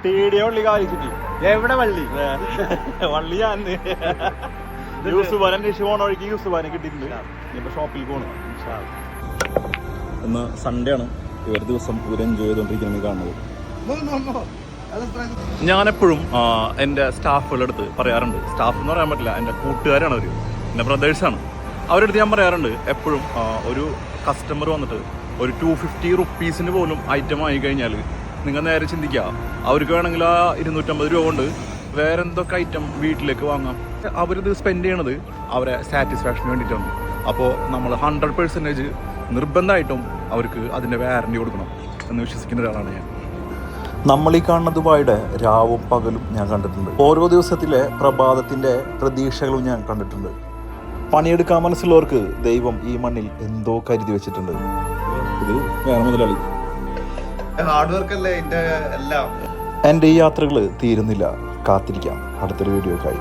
തേടിയ വള്ളി കാലിച്ചിട്ട് എവിടെ വള്ളി വള്ളിയാന്ന് യൂസുഫാൻ അന്വേഷിച്ച് പോണ വഴിക്ക് യൂസുഫാനെ കിട്ടിയിട്ടുണ്ട്. ഇപ്പൊ ഷോപ്പിൽ പോകണം. ഇന്ന് സൺഡേ ആണ്. ഒരു ദിവസം ഒരു എൻജോയ് ചെയ്തോണ്ടിരിക്കുന്നത് കാണുന്നത്. ഞാനെപ്പോഴും എൻ്റെ സ്റ്റാഫുകളുടെ അടുത്ത് പറയാറുണ്ട്, സ്റ്റാഫ് എന്ന് പറയാൻ പറ്റില്ല, എൻ്റെ കൂട്ടുകാരാണ് അവർ, എൻ്റെ ബ്രദേഴ്സാണ്. അവരുടെ അടുത്ത് ഞാൻ പറയാറുണ്ട് എപ്പോഴും, ഒരു കസ്റ്റമർ വന്നിട്ട് ഒരു 250 റുപ്പീസിന് പോലും ഐറ്റം ആയി കഴിഞ്ഞാൽ നിങ്ങൾ നേരെ ചിന്തിക്കുക, അവർക്ക് വേണമെങ്കിൽ ആ 250 രൂപ കൊണ്ട് വേറെ എന്തൊക്കെ ഐറ്റം വീട്ടിലേക്ക് വാങ്ങാം. അവരിത് സ്പെൻഡ് ചെയ്യണത് അവരെ സാറ്റിസ്ഫാക്ഷന് വേണ്ടിയിട്ടാണ്. അപ്പോൾ നമ്മൾ 100% നിർബന്ധമായിട്ടും അവർക്ക് അതിൻ്റെ വാറണ്ടി കൊടുക്കണം എന്ന് വിശ്വസിക്കുന്ന ഒരാളാണ് ഞാൻ. നമ്മൾ ഈ കാണുന്ന ദുബായിയുടെ രാവും പകലും ഞാൻ കണ്ടിട്ടുണ്ട്. ഓരോ ദിവസത്തിലെ പ്രഭാതത്തിൻ്റെ പ്രതീക്ഷകളും ഞാൻ കണ്ടിട്ടുണ്ട്. പണിയെടുക്കാൻ മനസ്സുള്ളവർക്ക് ദൈവം ഈ മണ്ണിൽ എന്തോ കരുതി വെച്ചിട്ടുണ്ട്. ഇത് വേറെ മുതലാളി. ഹാർഡ് വർക്ക് അല്ലേ എല്ലാം. എൻ്റെ ഈ യാത്രകൾ തീരുന്നില്ല. കാത്തിരിക്കാം അടുത്തൊരു വീഡിയോക്കായി.